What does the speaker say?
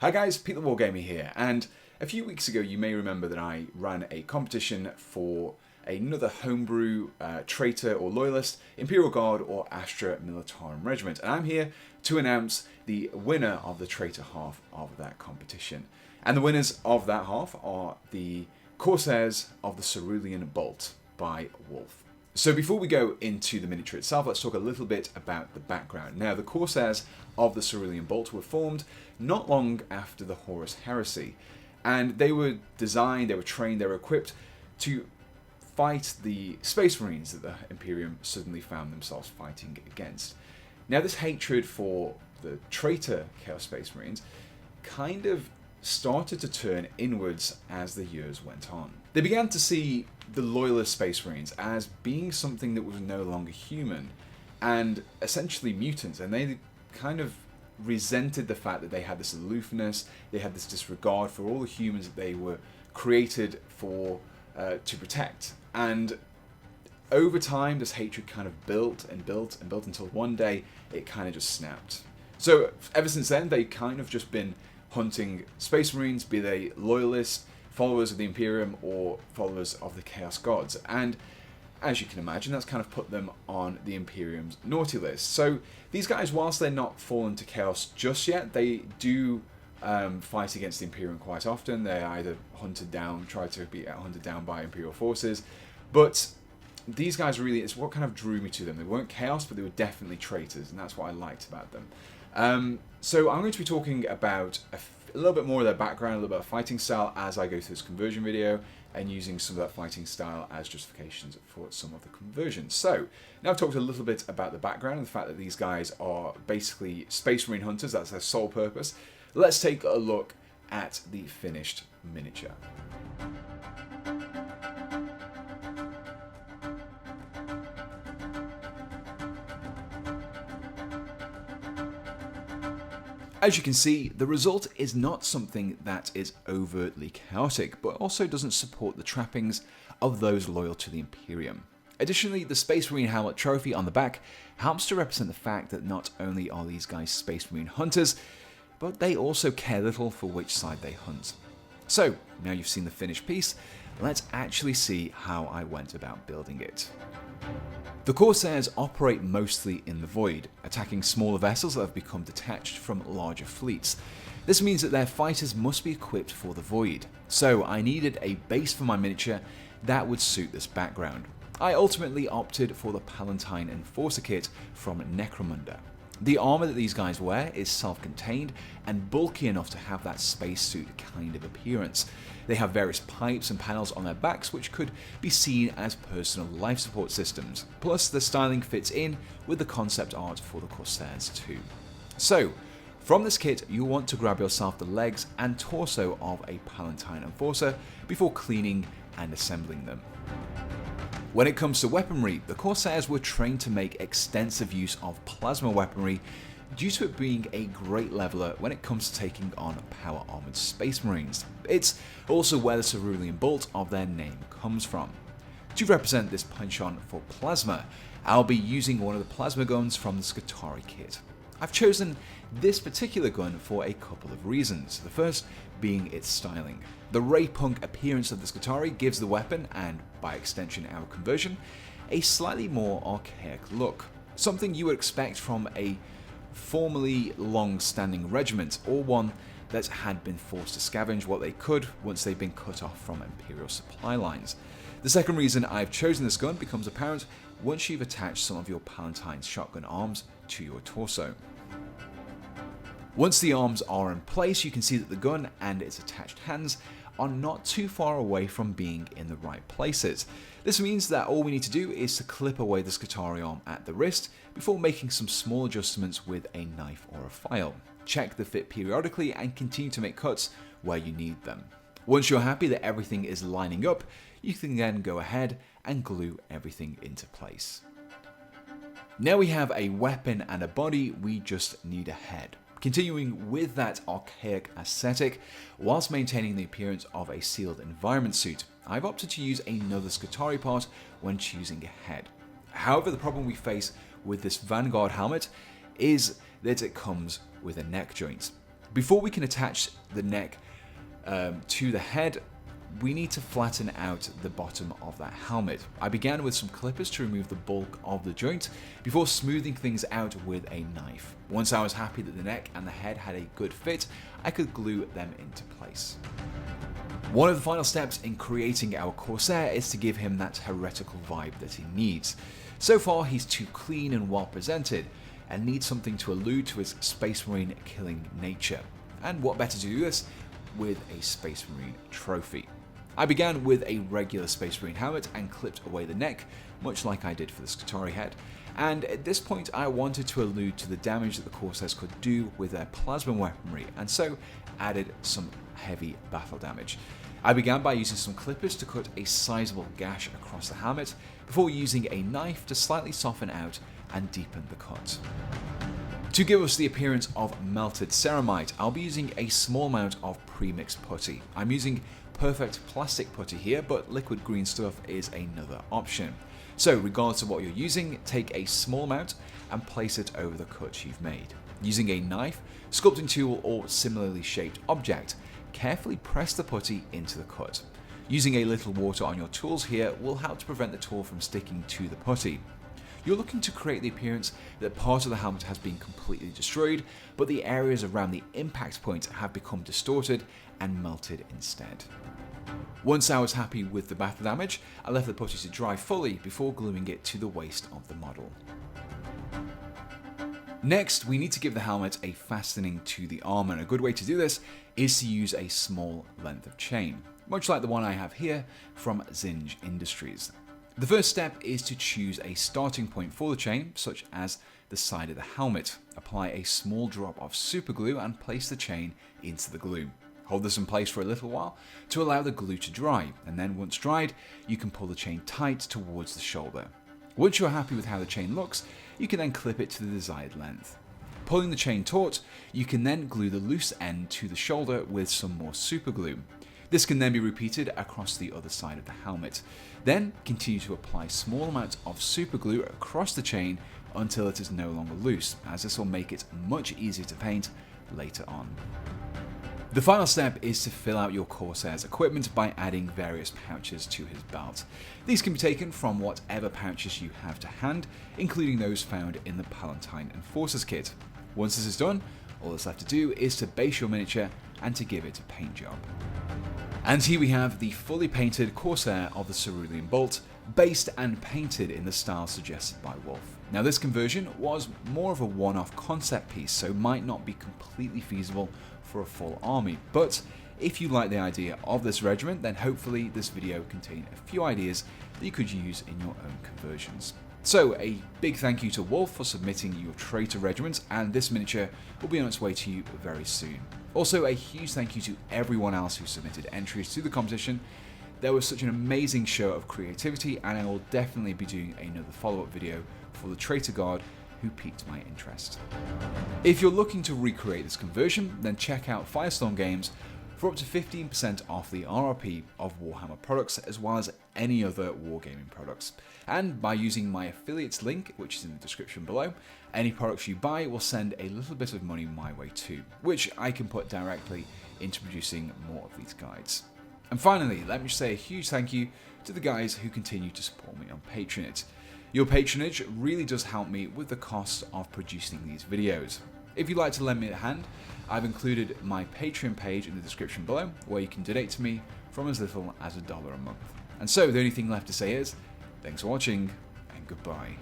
Hi guys, Pete the Wargamer here, and a few weeks ago you may remember that I ran a competition for another Homebrew Traitor or Loyalist, Imperial Guard or Astra Militarum Regiment, and I'm here to announce the winner of the Traitor half of that competition. And the winners of that half are the Corsairs of the Cerulean Bolt by Wolf. So before we go into the miniature itself, let's talk a little bit about the background. Now, the Corsairs of the Cerulean Bolt were formed not long after the Horus Heresy, and they were designed, they were trained, they were equipped to fight the Space Marines that the Imperium suddenly found themselves fighting against. Now, this hatred for the traitor Chaos Space Marines kind of started to turn inwards as the years went on. They began to see the Loyalist Space Marines as being something that was no longer human and essentially mutants, and they kind of resented the fact that they had this aloofness, they had this disregard for all the humans that they were created for to protect. And over time, this hatred kind of built and built and built until one day it kind of just snapped. So ever since then, they've kind of just been hunting Space Marines, be they loyalists, followers of the Imperium, or followers of the Chaos Gods. And as you can imagine, that's kind of put them on the Imperium's naughty list. So these guys, whilst they're not fallen to Chaos just yet, they do fight against the Imperium quite often. They're either hunted down, try to be hunted down by Imperial forces. But these guys really, it's what kind of drew me to them. They weren't Chaos, but they were definitely traitors, and that's what I liked about them. So I'm going to be talking about a little bit more of their background, a little bit of fighting style as I go through this conversion video, and using some of that fighting style as justifications for some of the conversions. So now I've talked a little bit about the background and the fact that these guys are basically Space Marine hunters, that's their sole purpose. Let's take a look at the finished miniature. As you can see, the result is not something that is overtly chaotic, but also doesn't support the trappings of those loyal to the Imperium. Additionally, the Space Marine helmet trophy on the back helps to represent the fact that not only are these guys Space Marine hunters, but they also care little for which side they hunt. So, now you've seen the finished piece, let's actually see how I went about building it. The Corsairs operate mostly in the void, attacking smaller vessels that have become detached from larger fleets. This means that their fighters must be equipped for the void, so I needed a base for my miniature that would suit this background. I ultimately opted for the Palatine Enforcer kit from Necromunda. The armor that these guys wear is self-contained and bulky enough to have that spacesuit kind of appearance. They have various pipes and panels on their backs which could be seen as personal life support systems, plus the styling fits in with the concept art for the Corsairs too. So, from this kit you'll want to grab yourself the legs and torso of a Palatine Enforcer before cleaning and assembling them. When it comes to weaponry, the Corsairs were trained to make extensive use of plasma weaponry due to it being a great leveler when it comes to taking on power armored Space Marines. It's also where the Cerulean Bolt of their name comes from. To represent this penchant for plasma, I'll be using one of the plasma guns from the Skitarii kit. I've chosen this particular gun for a couple of reasons, the first being its styling. The Ray Punk appearance of the Skitarii gives the weapon, and by extension our conversion, a slightly more archaic look. Something you would expect from a formerly long-standing regiment, or one that had been forced to scavenge what they could once they'd been cut off from Imperial supply lines. The second reason I've chosen this gun becomes apparent once you've attached some of your Palatine's shotgun arms to your torso. Once the arms are in place, you can see that the gun and its attached hands are not too far away from being in the right places. This means that all we need to do is to clip away the Skitarii arm at the wrist before making some small adjustments with a knife or a file. Check the fit periodically and continue to make cuts where you need them. Once you're happy that everything is lining up, you can then go ahead and glue everything into place. Now we have a weapon and a body, we just need a head. Continuing with that archaic aesthetic, whilst maintaining the appearance of a sealed environment suit, I've opted to use another Skitarii part when choosing a head. However, the problem we face with this Vanguard helmet is that it comes with a neck joint. Before we can attach the neck to the head, we need to flatten out the bottom of that helmet. I began with some clippers to remove the bulk of the joint before smoothing things out with a knife. Once I was happy that the neck and the head had a good fit, I could glue them into place. One of the final steps in creating our Corsair is to give him that heretical vibe that he needs. So far, he's too clean and well presented, and needs something to allude to his Space Marine killing nature. And what better to do this with a Space Marine trophy. I began with a regular Space Marine helmet and clipped away the neck, much like I did for the Scutari head. And at this point I wanted to allude to the damage that the Corsairs could do with their plasma weaponry, and so added some heavy battle damage. I began by using some clippers to cut a sizable gash across the helmet, before using a knife to slightly soften out and deepen the cut. To give us the appearance of melted ceramite, I'll be using a small amount of pre-mixed putty. I'm using perfect plastic putty here, but liquid green stuff is another option. So regardless of what you're using, take a small amount and place it over the cut you've made. Using a knife, sculpting tool, or similarly shaped object, carefully press the putty into the cut. Using a little water on your tools here will help to prevent the tool from sticking to the putty. You're looking to create the appearance that part of the helmet has been completely destroyed, but the areas around the impact point have become distorted and melted instead. Once I was happy with the battle damage, I left the putty to dry fully before gluing it to the waist of the model. Next, we need to give the helmet a fastening to the armor, and a good way to do this is to use a small length of chain, much like the one I have here from Zinj Industries. The first step is to choose a starting point for the chain, such as the side of the helmet. Apply a small drop of super glue and place the chain into the glue. Hold this in place for a little while to allow the glue to dry, and then once dried, you can pull the chain tight towards the shoulder. Once you're happy with how the chain looks, you can then clip it to the desired length. Pulling the chain taut, you can then glue the loose end to the shoulder with some more super glue. This can then be repeated across the other side of the helmet. Then continue to apply small amounts of super glue across the chain until it is no longer loose, as this will make it much easier to paint later on. The final step is to fill out your Corsair's equipment by adding various pouches to his belt. These can be taken from whatever pouches you have to hand, including those found in the Palatine Enforcers kit. Once this is done, all that's left to do is to base your miniature and to give it a paint job. And here we have the fully painted Corsair of the Cerulean Bolt, based and painted in the style suggested by Wolf. Now this conversion was more of a one-off concept piece, so might not be completely feasible for a full army, but if you like the idea of this regiment, then hopefully this video contained a few ideas that you could use in your own conversions. So a big thank you to Wolf for submitting your Traitor Regiment, and this miniature will be on its way to you very soon. Also a huge thank you to everyone else who submitted entries to the competition. There was such an amazing show of creativity, and I will definitely be doing another follow-up video for the Traitor Guard who piqued my interest. If you're looking to recreate this conversion, then check out Firestorm Games for up to 15% off the RRP of Warhammer products, as well as any other wargaming products. And by using my affiliates link, which is in the description below, any products you buy will send a little bit of money my way too, which I can put directly into producing more of these guides. And finally, let me say a huge thank you to the guys who continue to support me on Patreon. Your patronage really does help me with the cost of producing these videos. If you'd like to lend me a hand, I've included my Patreon page in the description below, where you can donate to me from as little as $1 a month. And so the only thing left to say is, thanks for watching, and goodbye.